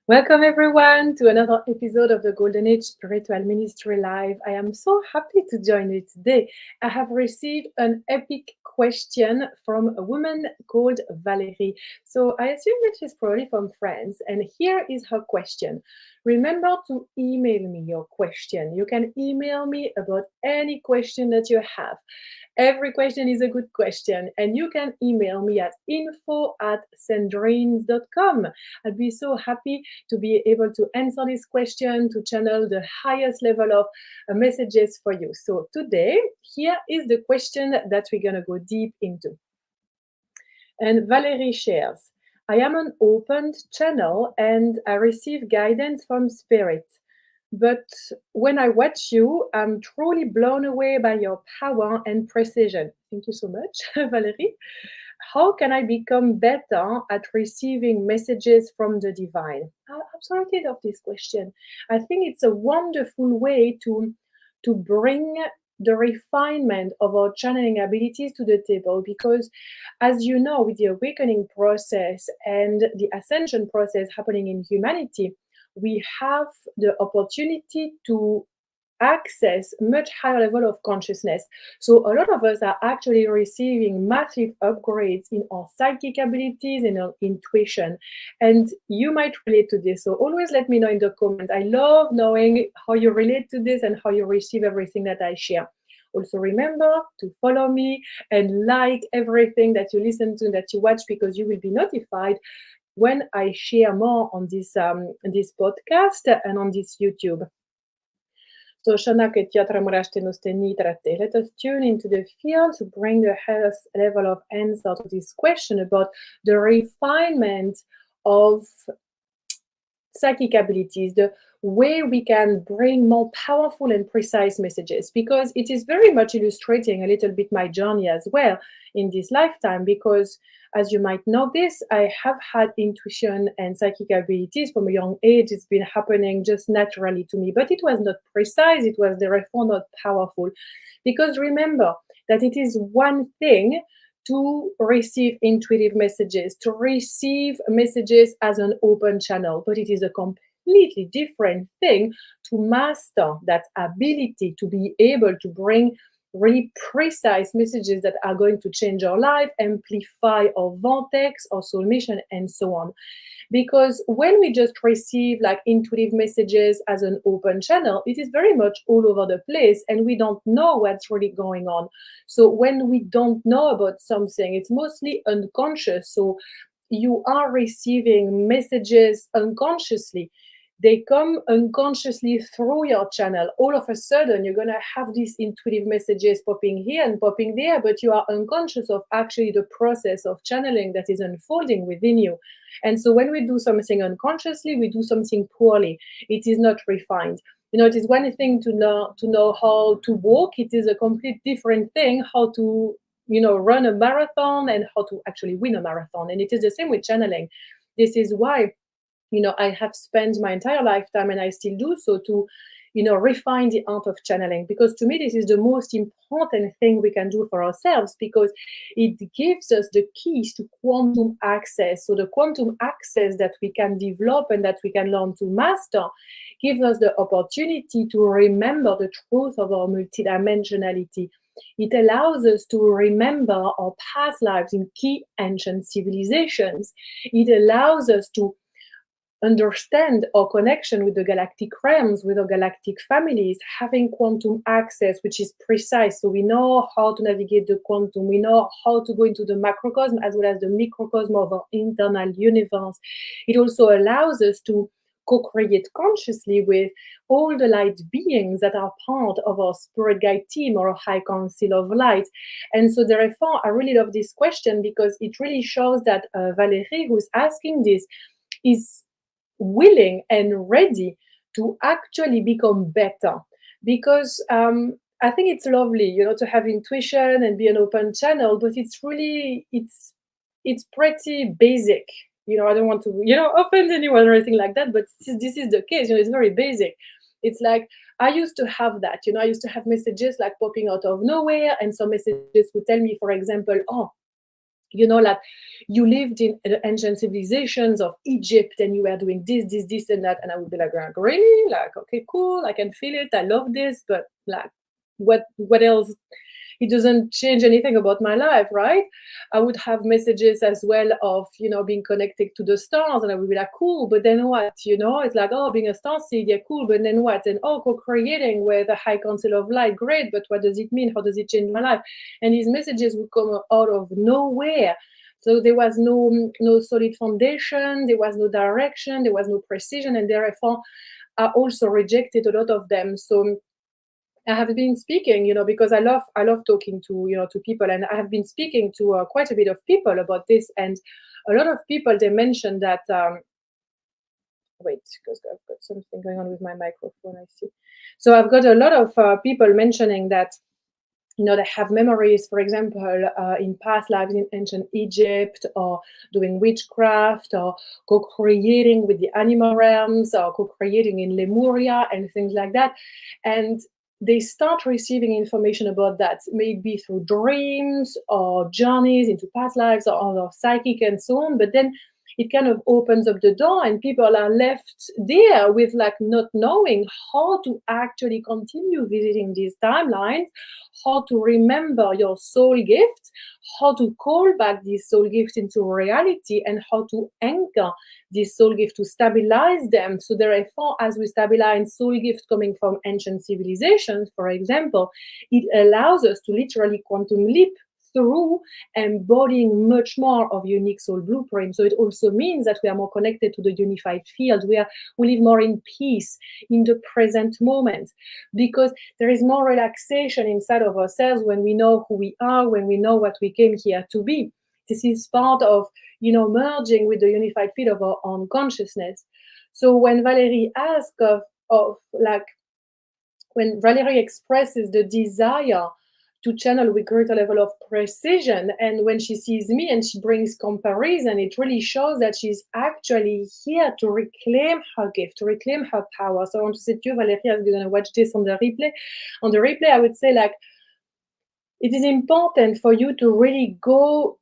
Welcome everyone to another episode of the Golden Age Spiritual Ministry Live. I am so happy to join you today. I have received an epic question from a woman called Valerie. So I assume that she's probably from France. And here is her question. Remember to email me your question. You can email me about any question that you have. Every question is a good question, and you can email me at info@cendrine.com. I'd be so happy to be able to answer this question, to channel the highest level of messages for you. So today, here is the question that we're going to go deep into. And Valerie shares, I am an opened channel and I receive guidance from spirit. But when I watch you, I'm truly blown away by your power and precision. Thank you so much, Valerie. How can I become better at receiving messages from the divine? I absolutely love this question. I think it's a wonderful way to bring the refinement of our channeling abilities to the table because, as you know, with the awakening process and the ascension process happening in humanity, we have the opportunity to access much higher level of consciousness. So a lot of us are actually receiving massive upgrades in our psychic abilities and our intuition. And you might relate to this. So always let me know in the comments. I love knowing how you relate to this and how you receive everything that I share. Also remember to follow me and like everything that you listen to, that you watch, because you will be notified when I share more on this podcast and on this YouTube. So Shona let us tune into the field to bring the highest level of answer to this question about the refinement of psychic abilities, the way we can bring more powerful and precise messages, because it is very much illustrating a little bit my journey as well in this lifetime. Because as you might know this, I have had intuition and psychic abilities from a young age. It's been happening just naturally to me, but it was not precise, it was therefore not powerful. Because remember that it is one thing to receive intuitive messages, to receive messages as an open channel, but it is a completely different thing to master that ability to be able to bring really precise messages that are going to change our life, amplify our vortex, our soul mission, and so on. Because when we just receive like intuitive messages as an open channel, it is very much all over the place and we don't know what's really going on. So when we don't know about something, it's mostly unconscious. So you are receiving messages unconsciously. They come unconsciously through your channel. All of a sudden, you're going to have these intuitive messages popping here and popping there, but you are unconscious of actually the process of channeling that is unfolding within you. And so when we do something unconsciously, we do something poorly. It is not refined. It is one thing to know how to walk. It is a complete different thing how to run a marathon and how to actually win a marathon. And it is the same with channeling. This is why I have spent my entire lifetime, and I still do so, to refine the art of channeling, because to me this is the most important thing we can do for ourselves, because it gives us the keys to quantum access. So the quantum access that we can develop and that we can learn to master gives us the opportunity to remember the truth of our multidimensionality. It allows us to remember our past lives in key ancient civilizations. It allows us to understand our connection with the galactic realms, with our galactic families, having quantum access, which is precise. So we know how to navigate the quantum. We know how to go into the macrocosm as well as the microcosm of our internal universe. It also allows us to co-create consciously with all the light beings that are part of our spirit guide team or high council of light. And so therefore, I really love this question because it really shows that Valerie, who's asking this, is willing and ready to actually become better. Because I think it's lovely, to have intuition and be an open channel, but it's pretty basic. I don't want to, offend anyone or anything like that, but this is the case. It's very basic. It's like I used to have that. I used to have messages like popping out of nowhere, and some messages would tell me, for example, oh, like you lived in the ancient civilizations of Egypt and you were doing this and that, and I would be like, really, like, okay, cool, I can feel it, I love this, but like what else? It doesn't change anything about my life, right? I would have messages as well of, being connected to the stars, and I would be like, cool, but then what? It's like, oh, being a star seed, yeah, cool, but then what? And oh, co-creating with the High Council of Light, great, but what does it mean? How does it change my life? And these messages would come out of nowhere. So there was no solid foundation, there was no direction, there was no precision, and therefore I also rejected a lot of them. So I have been speaking, because I love talking to people, and I have been speaking to quite a bit of people about this, and a lot of people, they mentioned that. Wait, because I've got something going on with my microphone. I see. So I've got a lot of people mentioning that. They have memories, for example, in past lives in ancient Egypt, or doing witchcraft, or co-creating with the animal realms, or co-creating in Lemuria and things like that. And they start receiving information about that, maybe through dreams or journeys into past lives or psychic and so on. But then it kind of opens up the door, and people are left there with like not knowing how to actually continue visiting these timelines, how to remember your soul gift, how to call back this soul gift into reality, and how to anchor this soul gift to stabilize them. So therefore, as we stabilize soul gift coming from ancient civilizations, for example, it allows us to literally quantum leap through embodying much more of unique soul blueprint. So it also means that we are more connected to the unified field. We live more in peace in the present moment, because there is more relaxation inside of ourselves when we know who we are, when we know what we came here to be. This is part of, merging with the unified field of our own consciousness. So when Valerie asks when Valerie expresses the desire to channel with greater level of precision, and when she sees me and she brings comparison, it really shows that she's actually here to reclaim her gift, to reclaim her power. So I want to say to you, Valerie, as you're going to watch this on the replay, I would say, like, it is important for you to really go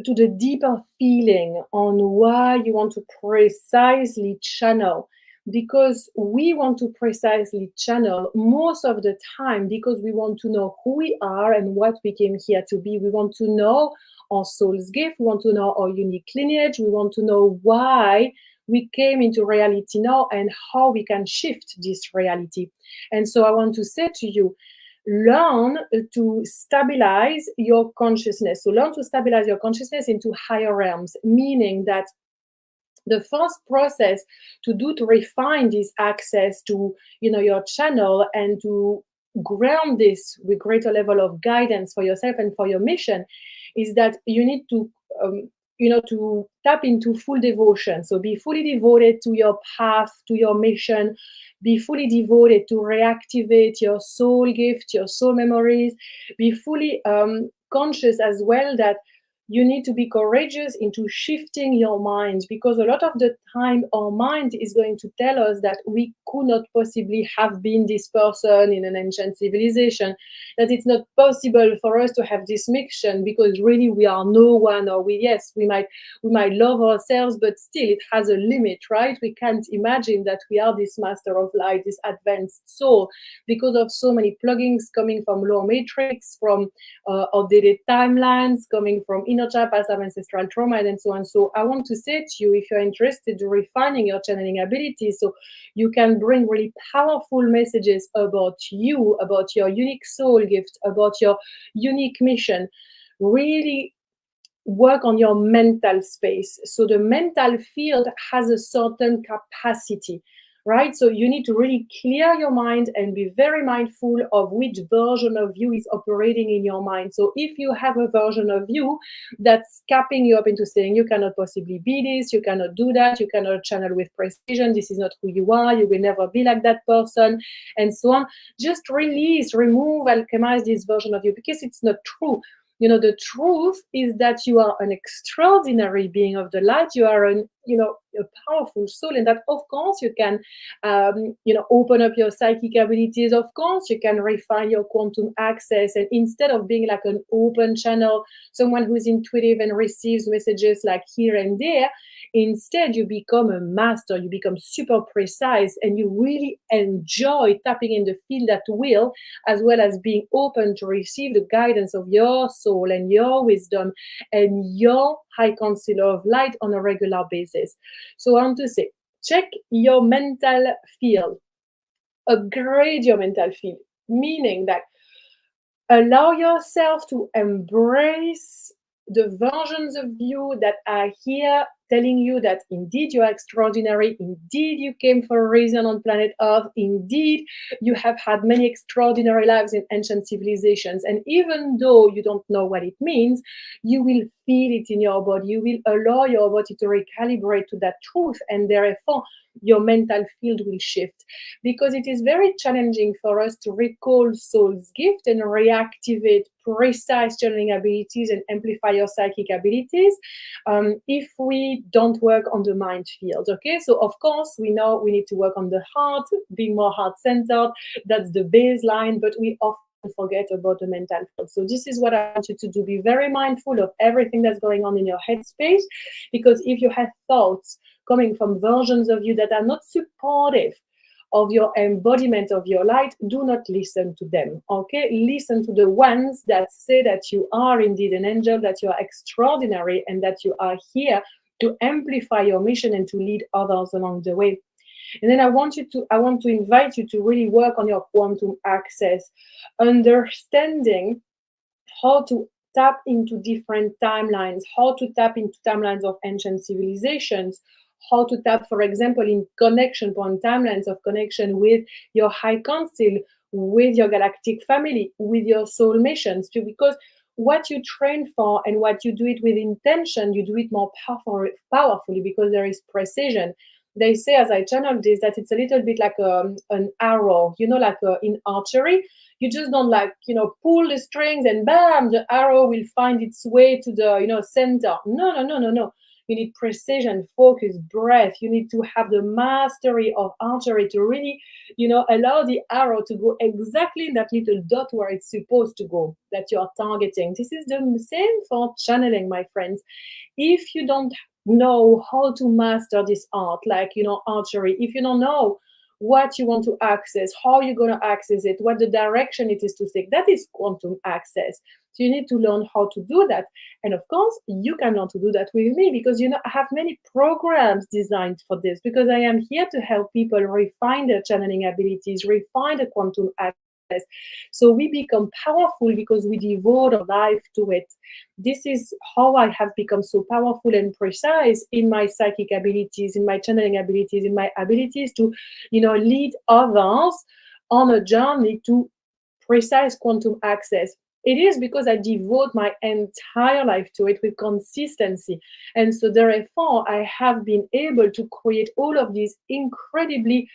to the deeper feeling on why you want to precisely channel, because we want to precisely channel most of the time because we want to know who we are and what we came here to be. We want to know our soul's gift. We want to know our unique lineage. We want to know why we came into reality now and how we can shift this reality. And so I want to say to you, learn to stabilize your consciousness. So learn to stabilize your consciousness into higher realms, meaning that the first process to refine this access to your channel and to ground this with greater level of guidance for yourself and for your mission is that you need to to tap into full devotion. So be fully devoted to your path, to your mission. Be fully devoted to reactivate your soul gift, your soul memories. Be fully conscious as well that you need to be courageous into shifting your mind, because a lot of the time our mind is going to tell us that we could not possibly have been this person in an ancient civilization, that it's not possible for us to have this mission because really we are no one, or we might love ourselves, but still it has a limit, right? We can't imagine that we are this master of light, this advanced soul, because of so many plugins coming from lower matrix, from outdated timelines, coming from inner child, past life, ancestral trauma, and so on. So I want to say to you, if you're interested in refining your channeling abilities, so you can bring really powerful messages about you, about your unique soul gift, about your unique mission, really work on your mental space. So the mental field has a certain capacity, right? So you need to really clear your mind and be very mindful of which version of you is operating in your mind. So if you have a version of you that's capping you up into saying you cannot possibly be this, you cannot do that, you cannot channel with precision, this is not who you are, you will never be like that person, and so on, just release, remove, alchemize this version of you, because it's not true. The truth is that you are an extraordinary being of the light. You are an a powerful soul, and that of course you can open up your psychic abilities. Of course you can refine your quantum access, and instead of being like an open channel, someone who's intuitive and receives messages like here and there, instead you become a master, you become super precise, and you really enjoy tapping in the field at will, as well as being open to receive the guidance of your soul and your wisdom and your high council of light on a regular basis. So I want to say, check your mental field, upgrade your mental field, meaning that allow yourself to embrace the versions of you that are here telling you that indeed you are extraordinary, indeed you came for a reason on planet Earth, indeed you have had many extraordinary lives in ancient civilizations. And even though you don't know what it means, you will feel it in your body. You will allow your body to recalibrate to that truth, and therefore your mental field will shift, because it is very challenging for us to recall soul's gift and reactivate precise channeling abilities and amplify your psychic abilities if we don't work on the mind field. Okay, so of course we know we need to work on the heart, being more heart-centered. That's the baseline, but we often forget about the mental field. So this is what I want you to do. Be very mindful of everything that's going on in your headspace, because if you have thoughts coming from versions of you that are not supportive of your embodiment of your light, do not listen to them. Okay, listen to the ones that say that you are indeed an angel, that you are extraordinary, and that you are here to amplify your mission and to lead others along the way. And then I want to invite you to really work on your quantum access, understanding how to tap into different timelines, how to tap into timelines of ancient civilizations, how to tap, for example, in connection point timelines of connection with your high council, with your galactic family, with your soul missions, too, because what you train for and what you do it with intention, you do it more powerfully, because there is precision. They say, as I channel this, that it's a little bit like an arrow, like in archery. You just don't pull the strings and bam, the arrow will find its way to the center. No. You need precision, focus, breath. You need to have the mastery of archery to really allow the arrow to go exactly in that little dot where it's supposed to go, that you're targeting. This is the same for channeling, my friends. If you don't know how to master this art, archery, if you don't know what you want to access, how you're going to access it, what the direction it is to take, that is quantum access. So you need to learn how to do that. And of course, you can learn to do that with me, because I have many programs designed for this, because I am here to help people refine their channeling abilities, refine the quantum access. So we become powerful because we devote our life to it. This is how I have become so powerful and precise in my psychic abilities, in my channeling abilities, in my abilities to, lead others on a journey to precise quantum access. It is because I devote my entire life to it with consistency. And so therefore, I have been able to create all of these incredibly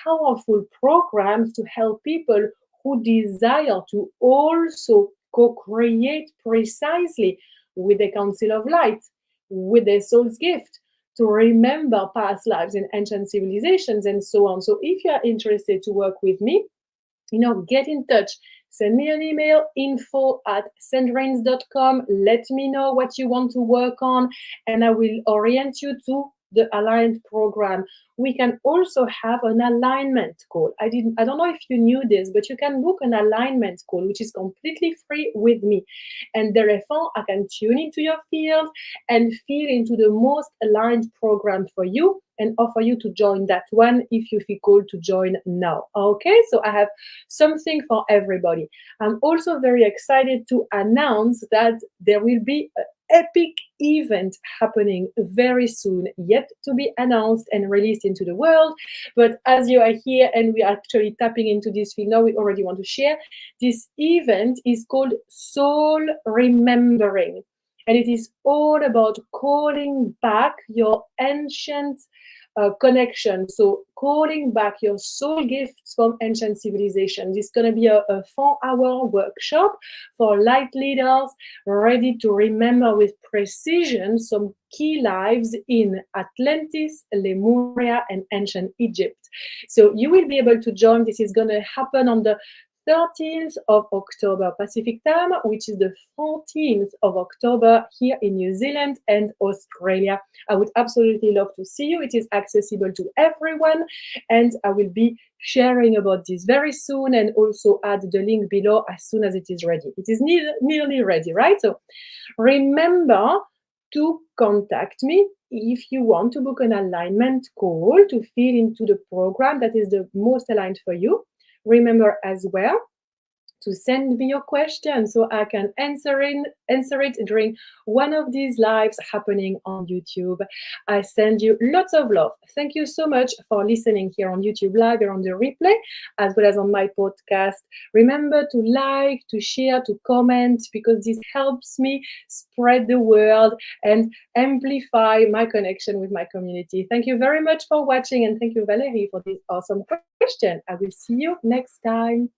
powerful programs to help people who desire to also co-create precisely with the Council of Light, with their soul's gift, to remember past lives in ancient civilizations and so on. So if you are interested to work with me, get in touch. Send me an email, info@cendrines.com. Let me know what you want to work on, and I will orient you to the aligned program. We can also have an alignment call. I don't know if you knew this, but you can book an alignment call, which is completely free with me. And therefore, I can tune into your field and feel into the most aligned program for you, and offer you to join that one if you feel called to join now. Okay, so I have something for everybody. I'm also very excited to announce that there will be an epic event happening very soon, yet to be announced and released into the world. But as you are here and we are actually tapping into this field now, we already want to share. This event is called Soul Remembering. And it is all about calling back your ancient connection. So calling back your soul gifts from ancient civilization. This is going to be a 4-hour workshop for light leaders ready to remember with precision some key lives in Atlantis, Lemuria, and ancient Egypt. So you will be able to join. This is going to happen on the 13th of October Pacific time, which is the 14th of October here in New Zealand and Australia. I would absolutely love to see you. It is accessible to everyone, and I will be sharing about this very soon and also add the link below as soon as it is ready. It is nearly ready, right? So remember to contact me if you want to book an alignment call to fit into the program that is the most aligned for you. Remember as well to send me your question so I can answer it during one of these lives happening on YouTube. I send you lots of love. Thank you so much for listening here on YouTube Live or on the replay, as well as on my podcast. Remember to like, to share, to comment, because this helps me spread the word and amplify my connection with my community. Thank you very much for watching, and thank you, Valerie, for this awesome question. I will see you next time.